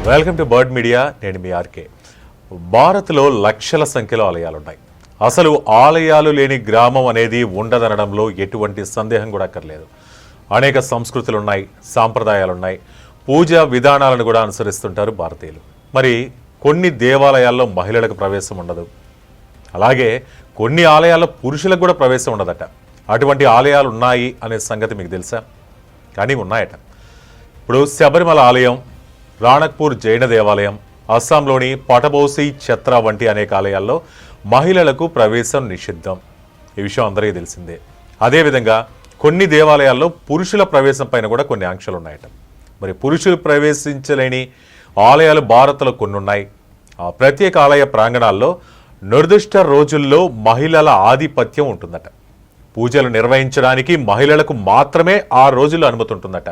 Welcome to bird media. నేను మీ RK. భారత్లో లక్షల సంఖ్యలో ఆలయాలు ఉన్నాయి. అసలు ఆలయాలు లేని గ్రామం అనేది ఉండదనడంలో ఎటువంటి సందేహం కూడా అక్కర్లేదు. అనేక సంస్కృతులు ఉన్నాయి, సాంప్రదాయాలు ఉన్నాయి, పూజా విధానాలను కూడా అనుసరిస్తుంటారు భారతీయులు. మరి కొన్ని దేవాలయాల్లో మహిళలకు ప్రవేశం ఉండదు, అలాగే కొన్ని ఆలయాల్లో పురుషులకు కూడా ప్రవేశం ఉండదట. అటువంటి ఆలయాలు ఉన్నాయి అనే సంగతి మీకు తెలుసా? కానీ ఉన్నాయట. ఇప్పుడు శబరిమల ఆలయం, రాణక్పూర్ జైన దేవాలయం, అస్సాంలోని పటబౌసి ఛత్ర వంటి అనేక ఆలయాల్లో మహిళలకు ప్రవేశం నిషిద్ధం. ఈ విషయం అందరికీ తెలిసిందే. అదేవిధంగా కొన్ని దేవాలయాల్లో పురుషుల ప్రవేశం పైన కూడా కొన్ని ఆంక్షలు ఉన్నాయట. మరి పురుషులు ప్రవేశించలేని ఆలయాలు భారత్లో కొన్ని ఉన్నాయి. ఆ ప్రత్యేక ఆలయ ప్రాంగణాల్లో నిర్దిష్ట రోజుల్లో మహిళల ఆధిపత్యం ఉంటుందట. పూజలు నిర్వహించడానికి మహిళలకు మాత్రమే ఆ రోజుల్లో అనుమతి ఉంటుందట.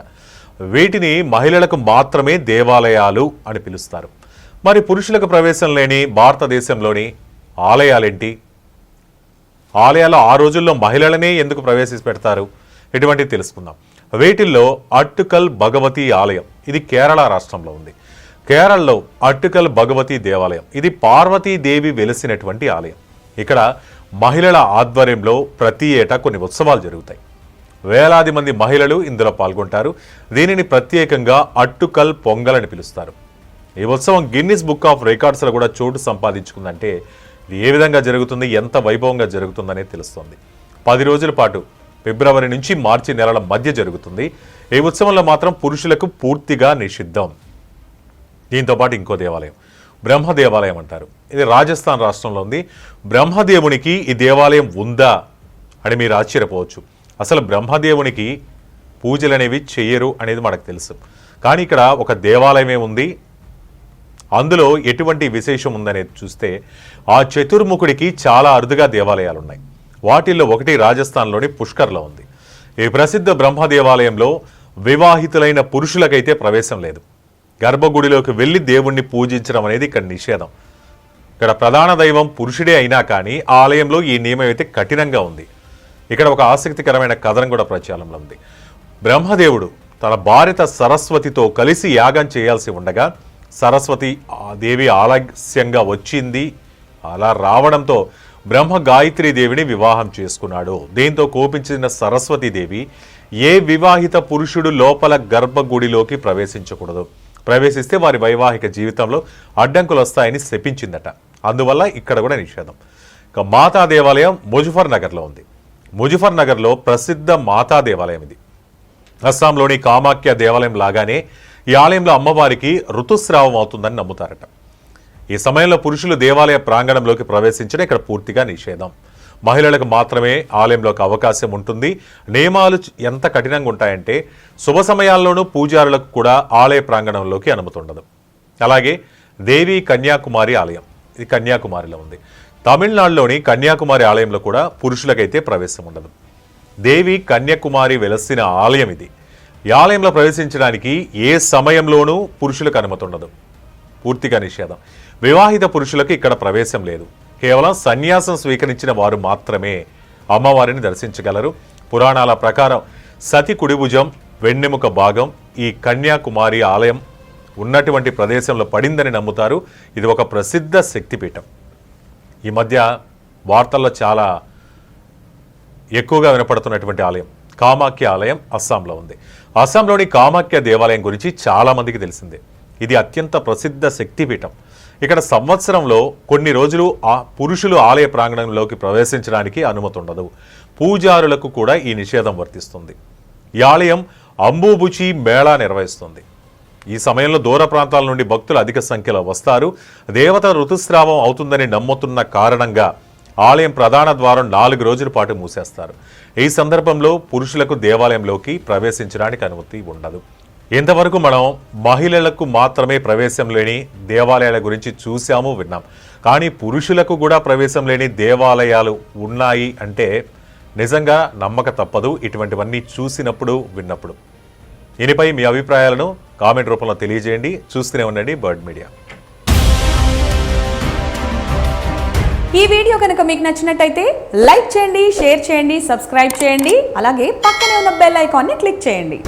వీటిని మహిళలకు మాత్రమే దేవాలయాలు అని పిలుస్తారు. మరి పురుషులకు ప్రవేశం లేని భారతదేశంలోని ఆలయాలేంటి? ఆలయాలు ఆ రోజుల్లో మహిళలనే ఎందుకు ప్రవేశపెడతారు? ఇటువంటివి తెలుసుకుందాం. వీటిల్లో అట్టుకల్ భగవతి ఆలయం, ఇది కేరళ రాష్ట్రంలో ఉంది. కేరళలో అట్టుకల్ భగవతి దేవాలయం, ఇది పార్వతీదేవి వెలిసినటువంటి ఆలయం. ఇక్కడ మహిళల ఆధ్వర్యంలో ప్రతి ఏటా కొన్ని ఉత్సవాలు జరుగుతాయి. వేలాది మంది మహిళలు ఇందులో పాల్గొంటారు. దీనిని ప్రత్యేకంగా అట్టుకల్ పొంగల్ అని పిలుస్తారు. ఈ ఉత్సవం గిన్నిస్ బుక్ ఆఫ్ రికార్డ్స్లో కూడా చోటు సంపాదించుకుందంటే ఇది ఏ విధంగా జరుగుతుంది, ఎంత వైభవంగా జరుగుతుందనే తెలుస్తుంది. 10 రోజుల పాటు ఫిబ్రవరి నుంచి మార్చి నెలల మధ్య జరుగుతుంది. ఈ ఉత్సవంలో మాత్రం పురుషులకు పూర్తిగా నిషిద్ధం. దీంతో పాటు ఇంకో దేవాలయం, బ్రహ్మ దేవాలయం అంటారు. ఇది రాజస్థాన్ రాష్ట్రంలో ఉంది. బ్రహ్మదేవునికి ఈ దేవాలయం ఉందా అని మీరు ఆశ్చర్యపోవచ్చు. అసలు బ్రహ్మదేవునికి పూజలు అనేవి చెయ్యరు అనేది మనకు తెలుసు. కానీ ఇక్కడ ఒక దేవాలయమే ఉంది. అందులో ఎటువంటి విశేషం ఉందనేది చూస్తే ఆ చతుర్ముఖుడికి చాలా అరుదుగా దేవాలయాలు ఉన్నాయి. వాటిల్లో ఒకటి రాజస్థాన్లోని పుష్కర్లో ఉంది. ఈ ప్రసిద్ధ బ్రహ్మ దేవాలయంలో వివాహితులైన పురుషులకైతే ప్రవేశం లేదు. గర్భగుడిలోకి వెళ్ళి దేవుణ్ణి పూజించడం అనేది ఇక్కడ నిషేధం. ఇక్కడ ప్రధాన దైవం పురుషుడే అయినా కానీ ఆలయంలో ఈ నియమం అయితే కఠినంగా ఉంది. ఇక్కడ ఒక ఆసక్తికరమైన కథనం కూడా ప్రచారంలో ఉంది. బ్రహ్మదేవుడు తన భార్య సరస్వతితో కలిసి యాగం చేయాల్సి ఉండగా సరస్వతి దేవి ఆలస్యంగా వచ్చింది. అలా రావడంతో బ్రహ్మ గాయత్రీ దేవిని వివాహం చేసుకున్నాడు. దీంతో కోపించిన సరస్వతీదేవి ఏ వివాహిత పురుషుడు లోపల గర్భగుడిలోకి ప్రవేశించకూడదు, ప్రవేశిస్తే వారి వైవాహిక జీవితంలో అడ్డంకులు వస్తాయని శపించిందట. అందువల్ల ఇక్కడ కూడా నిషేధం. ఇక మాతా దేవాలయం ముజఫర్ నగర్లో ఉంది. ముజఫర్ నగర్లో ప్రసిద్ధ మాతా దేవాలయం ఇది. అస్సాంలోని కామాఖ్య దేవాలయం లాగానే ఈ ఆలయంలో అమ్మవారికి ఋతుస్రావం అవుతుందని నమ్ముతారట. ఈ సమయంలో పురుషులు దేవాలయ ప్రాంగణంలోకి ప్రవేశించడం ఇక్కడ పూర్తిగా నిషేధం. మహిళలకు మాత్రమే ఆలయంలోకి అవకాశం ఉంటుంది. నియమాలు ఎంత కఠినంగా ఉంటాయంటే శుభ సమయాల్లోనూ పూజారులకు కూడా ఆలయ ప్రాంగణంలోకి అనుమతి ఉండదు. అలాగే దేవి కన్యాకుమారి ఆలయం, ఇది కన్యాకుమారిలో ఉంది. తమిళనాడులోని కన్యాకుమారి ఆలయంలో కూడా పురుషులకైతే ప్రవేశం ఉండదు. దేవి కన్యాకుమారి వెలసిన ఆలయం ఇది. ఈ ఆలయంలో ప్రవేశించడానికి ఏ సమయంలోనూ పురుషులకు అనుమతి ఉండదు, పూర్తిగా నిషేధం. వివాహిత పురుషులకు ఇక్కడ ప్రవేశం లేదు. కేవలం సన్యాసం స్వీకరించిన వారు మాత్రమే అమ్మవారిని దర్శించగలరు. పురాణాల ప్రకారం సతి కుడిభుజం వెన్నెముక భాగం ఈ కన్యాకుమారి ఆలయం ఉన్నటువంటి ప్రదేశంలో పడిందని నమ్ముతారు. ఇది ఒక ప్రసిద్ధ శక్తిపీఠం. ఈ మధ్య వార్తల్లో చాలా ఎక్కువగా వినపడుతున్నటువంటి ఆలయం కామాఖ్య ఆలయం అస్సాంలో ఉంది. అస్సాంలోని కామాఖ్య దేవాలయం గురించి చాలామందికి తెలిసిందే. ఇది అత్యంత ప్రసిద్ధ శక్తిపీఠం. ఇక్కడ సంవత్సరంలో కొన్ని రోజులు పురుషులు ఆలయ ప్రాంగణంలోకి ప్రవేశించడానికి అనుమతి ఉండదు. పూజారులకు కూడా ఈ నిషేధం వర్తిస్తుంది. ఈ ఆలయం అంబుబుచి మేళా నిర్వహిస్తుంది. ఈ సమయంలో దూర ప్రాంతాల నుండి భక్తులు అధిక సంఖ్యలో వస్తారు. దేవత ఋతుస్రావం అవుతుందని నమ్ముతున్న కారణంగా ఆలయం ప్రధాన ద్వారం 4 రోజుల పాటు మూసేస్తారు. ఈ సందర్భంలో పురుషులకు దేవాలయంలోకి ప్రవేశించడానికి అనుమతి ఉండదు. ఇంతవరకు మనం మహిళలకు మాత్రమే ప్రవేశం లేని దేవాలయాల గురించి చూసాము, విన్నాం. కానీ పురుషులకు కూడా ప్రవేశం లేని దేవాలయాలు ఉన్నాయి అంటే నిజంగా నమ్మక తప్పదు, ఇటువంటివన్నీ చూసినప్పుడు, విన్నప్పుడు. దీనిపై మీ అభిప్రాయాలను కామెంట్ రూపంలో తెలియజేయండి. చూస్తూనే ఉండండి బర్డ్ మీడియా. ఈ వీడియో కనుక మీకు నచ్చినట్టయితే లైక్ చేయండి, షేర్ చేయండి, సబ్స్క్రైబ్ చేయండి. అలాగే పక్కనే ఉన్న బెల్ ఐకాన్ని క్లిక్ చేయండి.